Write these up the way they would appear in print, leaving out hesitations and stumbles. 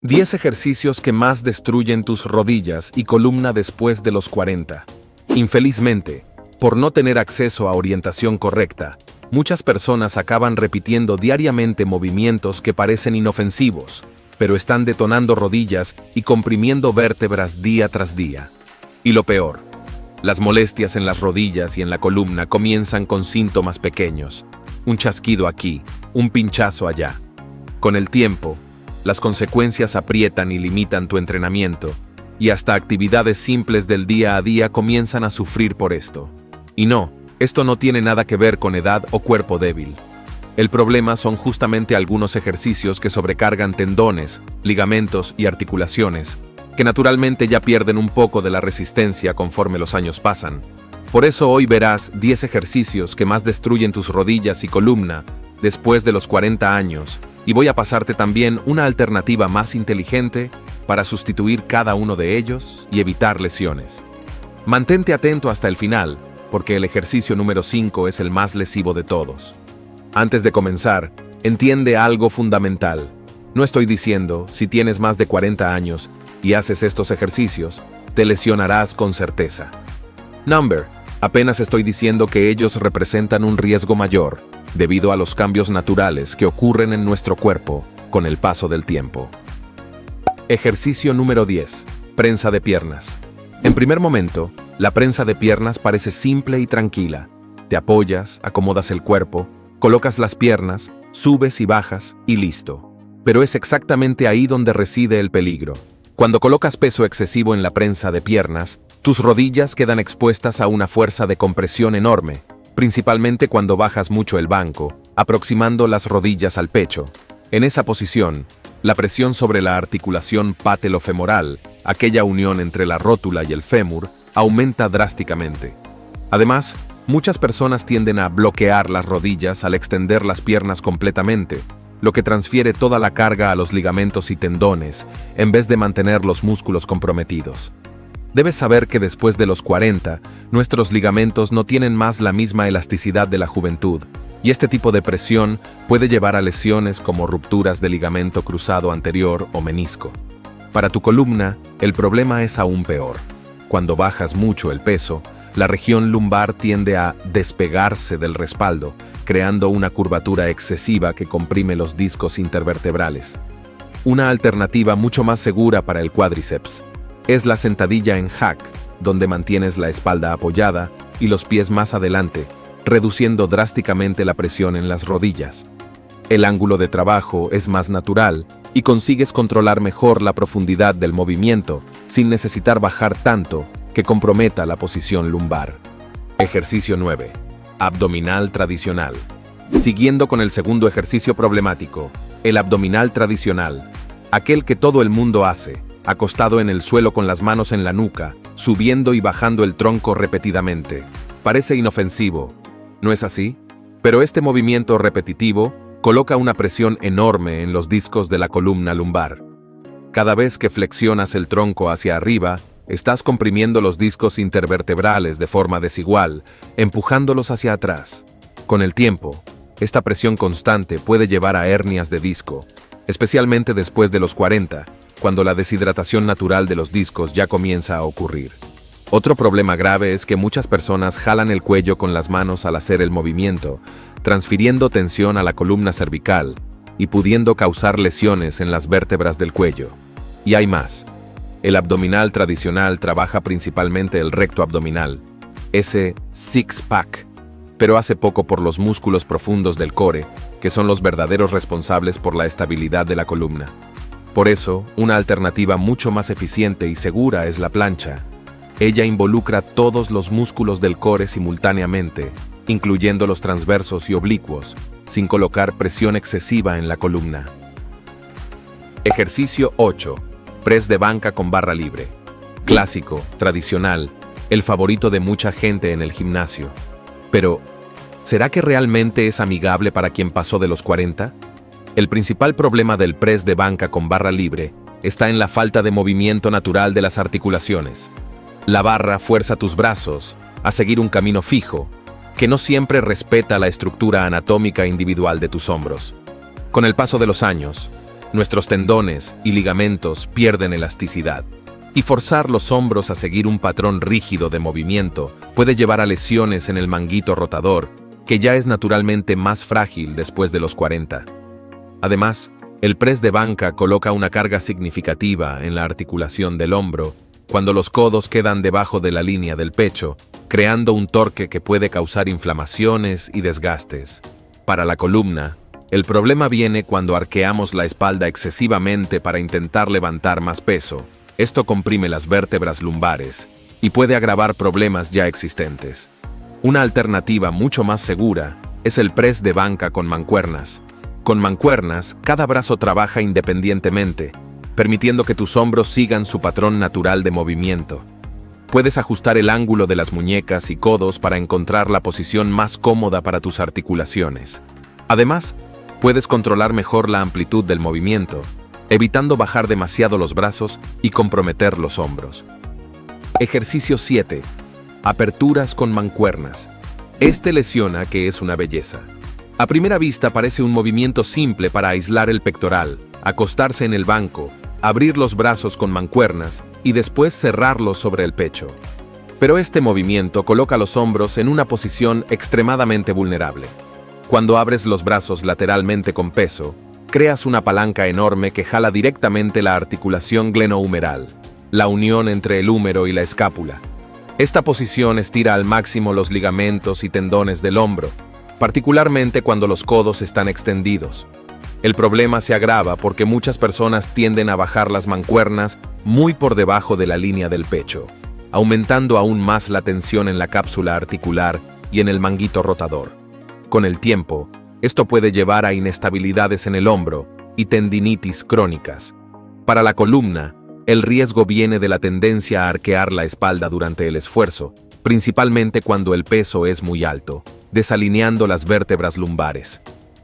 10 ejercicios que más destruyen tus rodillas y columna después de los 40. Infelizmente, por no tener acceso a orientación correcta, muchas personas acaban repitiendo diariamente movimientos que parecen inofensivos, pero están detonando rodillas y comprimiendo vértebras día tras día. Y lo peor, las molestias en las rodillas y en la columna comienzan con síntomas pequeños, un chasquido aquí, un pinchazo allá. Con el tiempo, las consecuencias aprietan y limitan tu entrenamiento, y hasta actividades simples del día a día comienzan a sufrir por esto. Y no, esto no tiene nada que ver con edad o cuerpo débil. El problema son justamente algunos ejercicios que sobrecargan tendones, ligamentos y articulaciones, que naturalmente ya pierden un poco de la resistencia conforme los años pasan. Por eso hoy verás 10 ejercicios que más destruyen tus rodillas y columna después de los 40 años, y voy a pasarte también una alternativa más inteligente para sustituir cada uno de ellos y evitar lesiones. Mantente atento hasta el final, porque el ejercicio número 5 es el más lesivo de todos. Antes de comenzar, entiende algo fundamental. No estoy diciendo, si tienes más de 40 años y haces estos ejercicios, te lesionarás con certeza. Apenas estoy diciendo que ellos representan un riesgo mayor, debido a los cambios naturales que ocurren en nuestro cuerpo con el paso del tiempo. Ejercicio número 10. Prensa de piernas. En primer momento, la prensa de piernas parece simple y tranquila. Te apoyas, acomodas el cuerpo, colocas las piernas, subes y bajas y listo. Pero es exactamente ahí donde reside el peligro. Cuando colocas peso excesivo en la prensa de piernas, tus rodillas quedan expuestas a una fuerza de compresión enorme, principalmente cuando bajas mucho el banco, aproximando las rodillas al pecho. En esa posición, la presión sobre la articulación patelofemoral, aquella unión entre la rótula y el fémur, aumenta drásticamente. Además, muchas personas tienden a bloquear las rodillas al extender las piernas completamente, lo que transfiere toda la carga a los ligamentos y tendones, en vez de mantener los músculos comprometidos. Debes saber que después de los 40, nuestros ligamentos no tienen más la misma elasticidad de la juventud, y este tipo de presión puede llevar a lesiones como rupturas de ligamento cruzado anterior o menisco. Para tu columna, el problema es aún peor. Cuando bajas mucho el peso, la región lumbar tiende a despegarse del respaldo, creando una curvatura excesiva que comprime los discos intervertebrales. Una alternativa mucho más segura para el cuádriceps es la sentadilla en hack, donde mantienes la espalda apoyada y los pies más adelante, reduciendo drásticamente la presión en las rodillas. El ángulo de trabajo es más natural y consigues controlar mejor la profundidad del movimiento sin necesitar bajar tanto que comprometa la posición lumbar. Ejercicio 9. Abdominal tradicional. Siguiendo con el segundo ejercicio problemático, el abdominal tradicional, aquel que todo el mundo hace, acostado en el suelo con las manos en la nuca, subiendo y bajando el tronco repetidamente. Parece inofensivo, ¿no es así? Pero este movimiento repetitivo coloca una presión enorme en los discos de la columna lumbar. Cada vez que flexionas el tronco hacia arriba, estás comprimiendo los discos intervertebrales de forma desigual, empujándolos hacia atrás. Con el tiempo, esta presión constante puede llevar a hernias de disco, especialmente después de los 40, cuando la deshidratación natural de los discos ya comienza a ocurrir. Otro problema grave es que muchas personas jalan el cuello con las manos al hacer el movimiento, transfiriendo tensión a la columna cervical y pudiendo causar lesiones en las vértebras del cuello. Y hay más. El abdominal tradicional trabaja principalmente el recto abdominal, ese six-pack, pero hace poco por los músculos profundos del core, que son los verdaderos responsables por la estabilidad de la columna. Por eso, una alternativa mucho más eficiente y segura es la plancha. Ella involucra todos los músculos del core simultáneamente, incluyendo los transversos y oblicuos, sin colocar presión excesiva en la columna. Ejercicio 8. Press de banca con barra libre. Clásico, tradicional, el favorito de mucha gente en el gimnasio. Pero, ¿será que realmente es amigable para quien pasó de los 40? El principal problema del press de banca con barra libre está en la falta de movimiento natural de las articulaciones. La barra fuerza tus brazos a seguir un camino fijo, que no siempre respeta la estructura anatómica individual de tus hombros. Con el paso de los años, Nuestros tendones y ligamentos pierden elasticidad. Y forzar los hombros a seguir un patrón rígido de movimiento puede llevar a lesiones en el manguito rotador, que ya es naturalmente más frágil después de los 40. Además, el press de banca coloca una carga significativa en la articulación del hombro, cuando los codos quedan debajo de la línea del pecho, creando un torque que puede causar inflamaciones y desgastes. Para la columna, el problema viene cuando arqueamos la espalda excesivamente para intentar levantar más peso. Esto comprime las vértebras lumbares y puede agravar problemas ya existentes. Una alternativa mucho más segura es el press de banca con mancuernas. Con mancuernas, cada brazo trabaja independientemente, permitiendo que tus hombros sigan su patrón natural de movimiento. Puedes ajustar el ángulo de las muñecas y codos para encontrar la posición más cómoda para tus articulaciones. Además, puedes controlar mejor la amplitud del movimiento, evitando bajar demasiado los brazos y comprometer los hombros. Ejercicio 7. Aperturas con mancuernas. Este lesiona que es una belleza. A primera vista parece un movimiento simple para aislar el pectoral, acostarse en el banco, abrir los brazos con mancuernas y después cerrarlos sobre el pecho. Pero este movimiento coloca los hombros en una posición extremadamente vulnerable. Cuando abres los brazos lateralmente con peso, creas una palanca enorme que jala directamente la articulación glenohumeral, la unión entre el húmero y la escápula. Esta posición estira al máximo los ligamentos y tendones del hombro, particularmente cuando los codos están extendidos. El problema se agrava porque muchas personas tienden a bajar las mancuernas muy por debajo de la línea del pecho, aumentando aún más la tensión en la cápsula articular y en el manguito rotador. Con el tiempo, esto puede llevar a inestabilidades en el hombro y tendinitis crónicas. Para la columna, el riesgo viene de la tendencia a arquear la espalda durante el esfuerzo, principalmente cuando el peso es muy alto, desalineando las vértebras lumbares.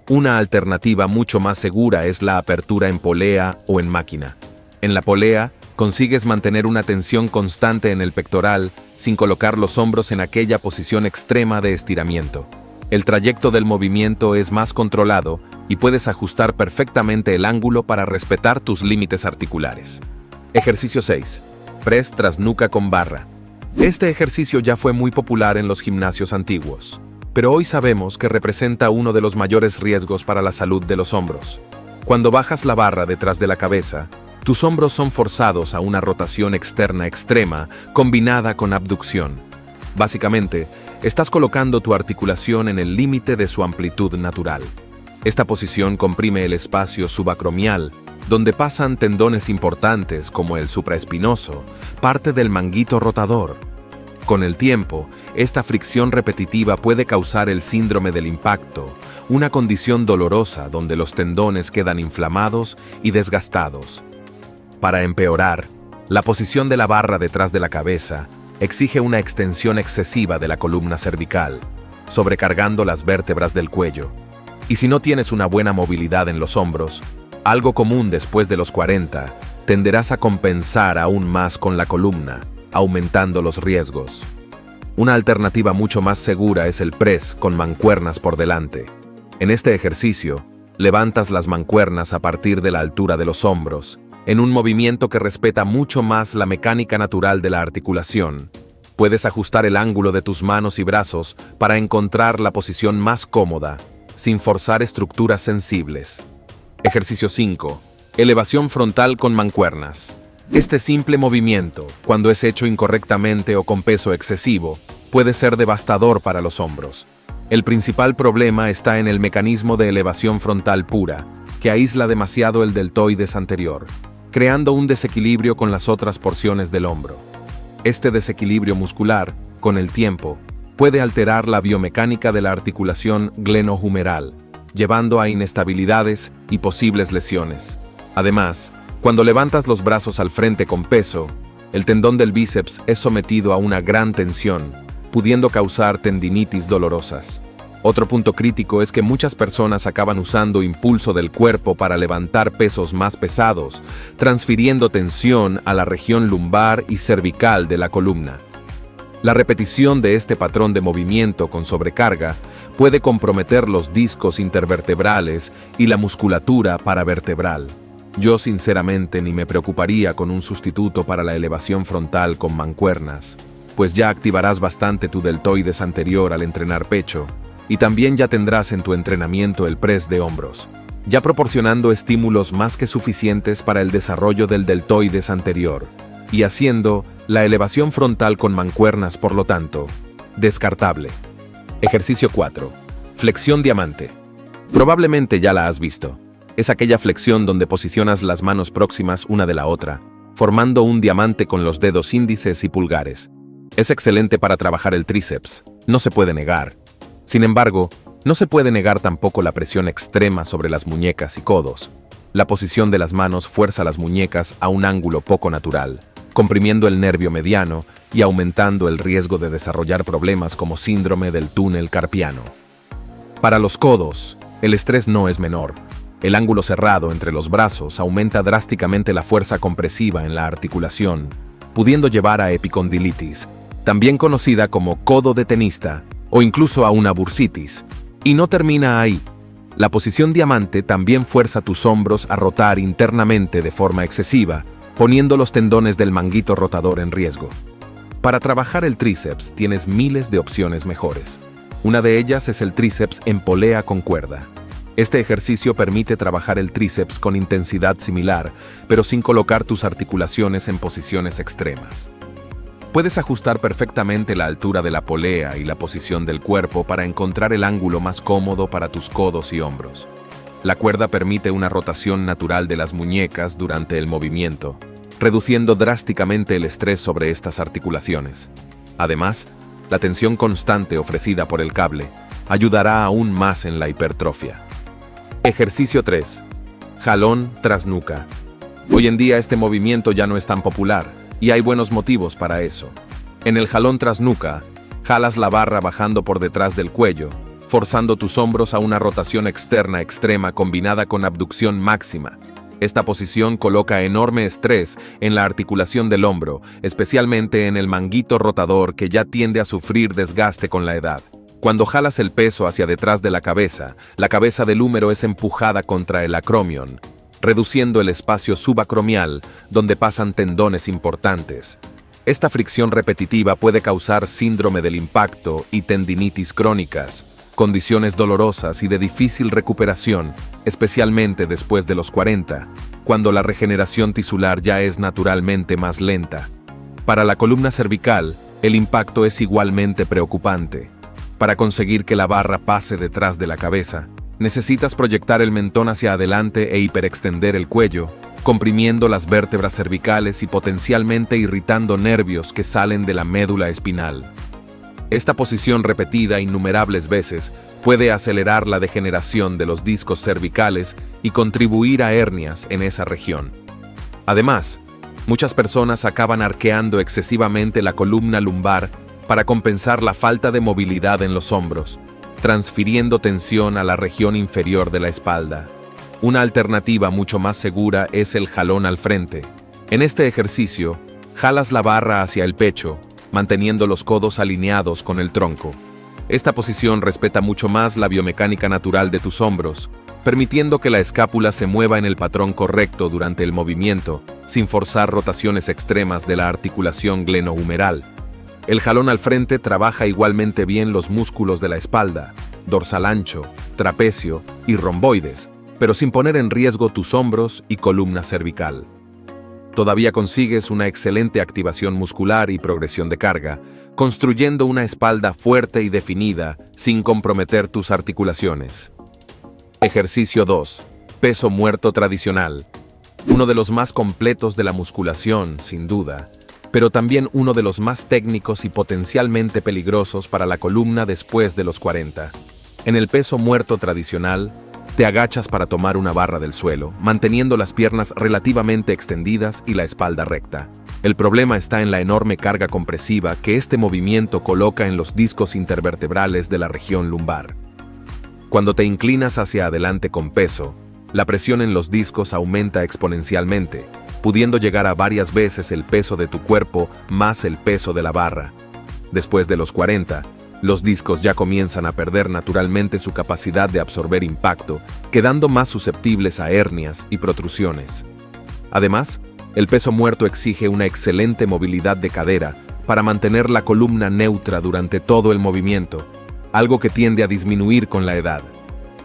Una alternativa mucho más segura es la apertura en polea o en máquina. En la polea, consigues mantener una tensión constante en el pectoral sin colocar los hombros en aquella posición extrema de estiramiento. El trayecto del movimiento es más controlado y puedes ajustar perfectamente el ángulo para respetar tus límites articulares. Ejercicio 6. Press tras nuca con barra. Este ejercicio ya fue muy popular en los gimnasios antiguos, pero hoy sabemos que representa uno de los mayores riesgos para la salud de los hombros. Cuando bajas la barra detrás de la cabeza, tus hombros son forzados a una rotación externa extrema combinada con abducción. Básicamente, estás colocando tu articulación en el límite de su amplitud natural. Esta posición comprime el espacio subacromial, donde pasan tendones importantes como el supraespinoso, parte del manguito rotador. Con el tiempo, esta fricción repetitiva puede causar el síndrome del impacto, una condición dolorosa donde los tendones quedan inflamados y desgastados. Para empeorar, la posición de la barra detrás de la cabeza exige una extensión excesiva de la columna cervical, sobrecargando las vértebras del cuello. Y si no tienes una buena movilidad en los hombros, algo común después de los 40, tenderás a compensar aún más con la columna, aumentando los riesgos. Una alternativa mucho más segura es el press con mancuernas por delante. En este ejercicio, levantas las mancuernas a partir de la altura de los hombros, en un movimiento que respeta mucho más la mecánica natural de la articulación. Puedes ajustar el ángulo de tus manos y brazos para encontrar la posición más cómoda, sin forzar estructuras sensibles. Ejercicio 5. Elevación frontal con mancuernas. Este simple movimiento, cuando es hecho incorrectamente o con peso excesivo, puede ser devastador para los hombros. El principal problema está en el mecanismo de elevación frontal pura, que aísla demasiado el deltoides anterior, creando un desequilibrio con las otras porciones del hombro. Este desequilibrio muscular, con el tiempo, puede alterar la biomecánica de la articulación glenohumeral, llevando a inestabilidades y posibles lesiones. Además, cuando levantas los brazos al frente con peso, el tendón del bíceps es sometido a una gran tensión, pudiendo causar tendinitis dolorosas. Otro punto crítico es que muchas personas acaban usando impulso del cuerpo para levantar pesos más pesados, transfiriendo tensión a la región lumbar y cervical de la columna. La repetición de este patrón de movimiento con sobrecarga puede comprometer los discos intervertebrales y la musculatura paravertebral. Yo sinceramente ni me preocuparía con un sustituto para la elevación frontal con mancuernas, pues ya activarás bastante tu deltoides anterior al entrenar pecho, y también ya tendrás en tu entrenamiento el press de hombros, ya proporcionando estímulos más que suficientes para el desarrollo del deltoides anterior, y haciendo la elevación frontal con mancuernas, por lo tanto, descartable. Ejercicio 4. Flexión diamante. Probablemente ya la has visto. Es aquella flexión donde posicionas las manos próximas una de la otra, formando un diamante con los dedos índices y pulgares. Es excelente para trabajar el tríceps, no se puede negar. Sin embargo, no se puede negar tampoco la presión extrema sobre las muñecas y codos. La posición de las manos fuerza las muñecas a un ángulo poco natural, comprimiendo el nervio mediano y aumentando el riesgo de desarrollar problemas como síndrome del túnel carpiano. Para los codos, el estrés no es menor. El ángulo cerrado entre los brazos aumenta drásticamente la fuerza compresiva en la articulación, pudiendo llevar a epicondilitis, también conocida como codo de tenista, o incluso a una bursitis. Y no termina ahí. La posición diamante también fuerza tus hombros a rotar internamente de forma excesiva, poniendo los tendones del manguito rotador en riesgo. Para trabajar el tríceps tienes miles de opciones mejores. Una de ellas es el tríceps en polea con cuerda. Este ejercicio permite trabajar el tríceps con intensidad similar, pero sin colocar tus articulaciones en posiciones extremas. Puedes ajustar perfectamente la altura de la polea y la posición del cuerpo para encontrar el ángulo más cómodo para tus codos y hombros. La cuerda permite una rotación natural de las muñecas durante el movimiento, reduciendo drásticamente el estrés sobre estas articulaciones. Además, la tensión constante ofrecida por el cable ayudará aún más en la hipertrofia. Ejercicio 3. Jalón tras nuca. Hoy en día este movimiento ya no es tan popular, y hay buenos motivos para eso. En el jalón tras nuca, jalas la barra bajando por detrás del cuello, forzando tus hombros a una rotación externa extrema combinada con abducción máxima. Esta posición coloca enorme estrés en la articulación del hombro, especialmente en el manguito rotador que ya tiende a sufrir desgaste con la edad. Cuando jalas el peso hacia detrás de la cabeza del húmero es empujada contra el acromion, reduciendo el espacio subacromial donde pasan tendones importantes. Esta fricción repetitiva puede causar síndrome del impacto y tendinitis crónicas, condiciones dolorosas y de difícil recuperación, especialmente después de los 40, cuando la regeneración tisular ya es naturalmente más lenta. Para la columna cervical, el impacto es igualmente preocupante. Para conseguir que la barra pase detrás de la cabeza, necesitas proyectar el mentón hacia adelante e hiperextender el cuello, comprimiendo las vértebras cervicales y potencialmente irritando nervios que salen de la médula espinal. Esta posición repetida innumerables veces puede acelerar la degeneración de los discos cervicales y contribuir a hernias en esa región. Además, muchas personas acaban arqueando excesivamente la columna lumbar para compensar la falta de movilidad en los hombros, transfiriendo tensión a la región inferior de la espalda. Una alternativa mucho más segura es el jalón al frente. En este ejercicio, jalas la barra hacia el pecho, manteniendo los codos alineados con el tronco. Esta posición respeta mucho más la biomecánica natural de tus hombros, permitiendo que la escápula se mueva en el patrón correcto durante el movimiento, sin forzar rotaciones extremas de la articulación glenohumeral. El jalón al frente trabaja igualmente bien los músculos de la espalda, dorsal ancho, trapecio y romboides, pero sin poner en riesgo tus hombros y columna cervical. Todavía consigues una excelente activación muscular y progresión de carga, construyendo una espalda fuerte y definida sin comprometer tus articulaciones. Ejercicio 2. Peso muerto tradicional. Uno de los más completos de la musculación, sin duda, pero también uno de los más técnicos y potencialmente peligrosos para la columna después de los 40. En el peso muerto tradicional, te agachas para tomar una barra del suelo, manteniendo las piernas relativamente extendidas y la espalda recta. El problema está en la enorme carga compresiva que este movimiento coloca en los discos intervertebrales de la región lumbar. Cuando te inclinas hacia adelante con peso, la presión en los discos aumenta exponencialmente, pudiendo llegar a varias veces el peso de tu cuerpo más el peso de la barra. Después de los 40, Los discos ya comienzan a perder naturalmente su capacidad de absorber impacto, quedando más susceptibles a hernias y protrusiones. Además, el peso muerto exige una excelente movilidad de cadera para mantener la columna neutra durante todo el movimiento, algo que tiende a disminuir con la edad.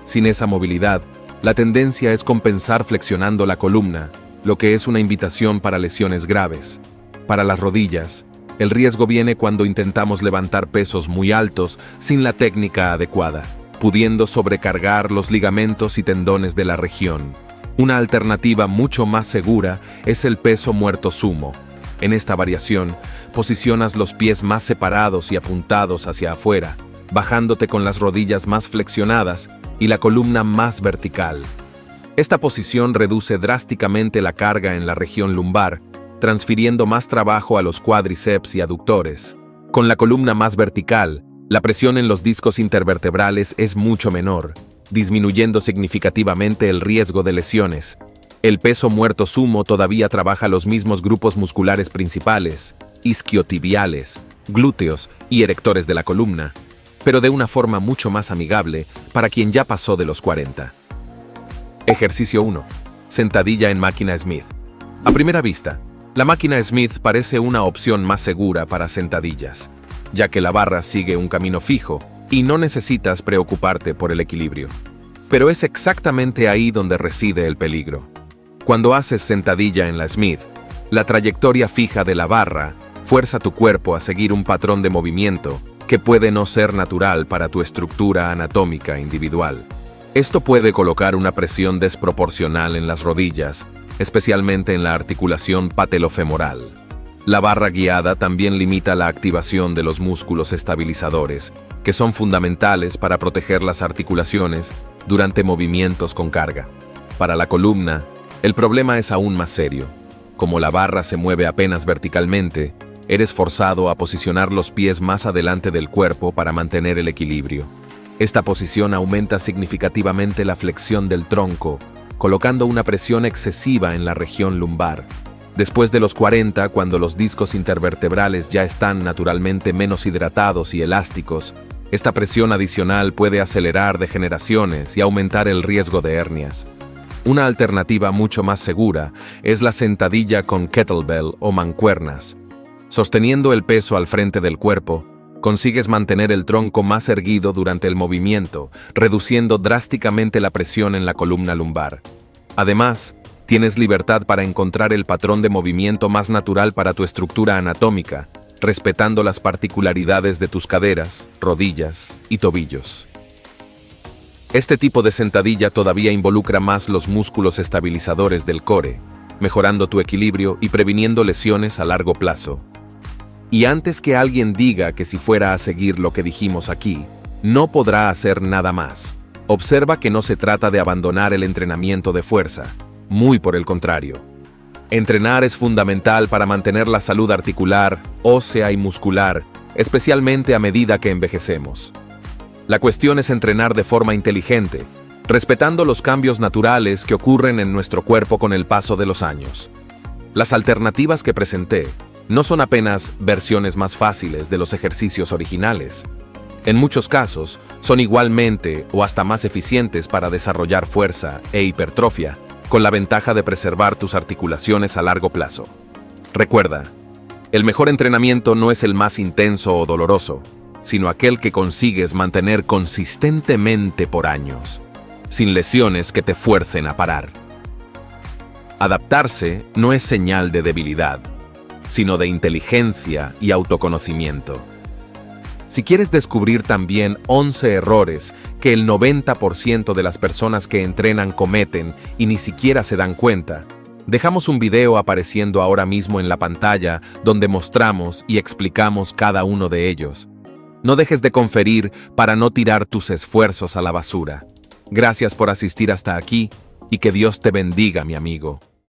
Sin esa movilidad, la tendencia es compensar flexionando la columna, lo que es una invitación para lesiones graves. Para las rodillas, el riesgo viene cuando intentamos levantar pesos muy altos sin la técnica adecuada, pudiendo sobrecargar los ligamentos y tendones de la región. Una alternativa mucho más segura es el peso muerto sumo. En esta variación, posicionas los pies más separados y apuntados hacia afuera, bajándote con las rodillas más flexionadas y la columna más vertical. Esta posición reduce drásticamente la carga en la región lumbar, transfiriendo más trabajo a los cuádriceps y aductores. Con la columna más vertical, la presión en los discos intervertebrales es mucho menor, disminuyendo significativamente el riesgo de lesiones. El peso muerto sumo todavía trabaja los mismos grupos musculares principales, isquiotibiales, glúteos y erectores de la columna, pero de una forma mucho más amigable para quien ya pasó de los 40. Ejercicio 1. Sentadilla en máquina Smith. A primera vista, la máquina Smith parece una opción más segura para sentadillas, ya que la barra sigue un camino fijo y no necesitas preocuparte por el equilibrio. Pero es exactamente ahí donde reside el peligro. Cuando haces sentadilla en la Smith, la trayectoria fija de la barra fuerza tu cuerpo a seguir un patrón de movimiento que puede no ser natural para tu estructura anatómica individual. Esto puede colocar una presión desproporcional en las rodillas, especialmente en la articulación patelofemoral. La barra guiada también limita la activación de los músculos estabilizadores, que son fundamentales para proteger las articulaciones durante movimientos con carga. Para la columna, el problema es aún más serio. Como la barra se mueve apenas verticalmente, eres forzado a posicionar los pies más adelante del cuerpo para mantener el equilibrio. Esta posición aumenta significativamente la flexión del tronco, colocando una presión excesiva en la región lumbar. Después de los 40, cuando los discos intervertebrales ya están naturalmente menos hidratados y elásticos, esta presión adicional puede acelerar degeneraciones y aumentar el riesgo de hernias. Una alternativa mucho más segura es la sentadilla con kettlebell o mancuernas. Sosteniendo el peso al frente del cuerpo, consigues mantener el tronco más erguido durante el movimiento, reduciendo drásticamente la presión en la columna lumbar. Además, tienes libertad para encontrar el patrón de movimiento más natural para tu estructura anatómica, respetando las particularidades de tus caderas, rodillas y tobillos. Este tipo de sentadilla todavía involucra más los músculos estabilizadores del core, mejorando tu equilibrio y previniendo lesiones a largo plazo. Y antes que alguien diga que si fuera a seguir lo que dijimos aquí, no podrá hacer nada más, observa que no se trata de abandonar el entrenamiento de fuerza, muy por el contrario. Entrenar es fundamental para mantener la salud articular, ósea y muscular, especialmente a medida que envejecemos. La cuestión es entrenar de forma inteligente, respetando los cambios naturales que ocurren en nuestro cuerpo con el paso de los años. Las alternativas que presenté no son apenas versiones más fáciles de los ejercicios originales. En muchos casos, son igualmente o hasta más eficientes para desarrollar fuerza e hipertrofia, con la ventaja de preservar tus articulaciones a largo plazo. Recuerda, el mejor entrenamiento no es el más intenso o doloroso, sino aquel que consigues mantener consistentemente por años, sin lesiones que te fuercen a parar. Adaptarse no es señal de debilidad, sino de inteligencia y autoconocimiento. Si quieres descubrir también 11 errores que el 90% de las personas que entrenan cometen y ni siquiera se dan cuenta, dejamos un video apareciendo ahora mismo en la pantalla donde mostramos y explicamos cada uno de ellos. No dejes de conferir para no tirar tus esfuerzos a la basura. Gracias por asistir hasta aquí y que Dios te bendiga, mi amigo.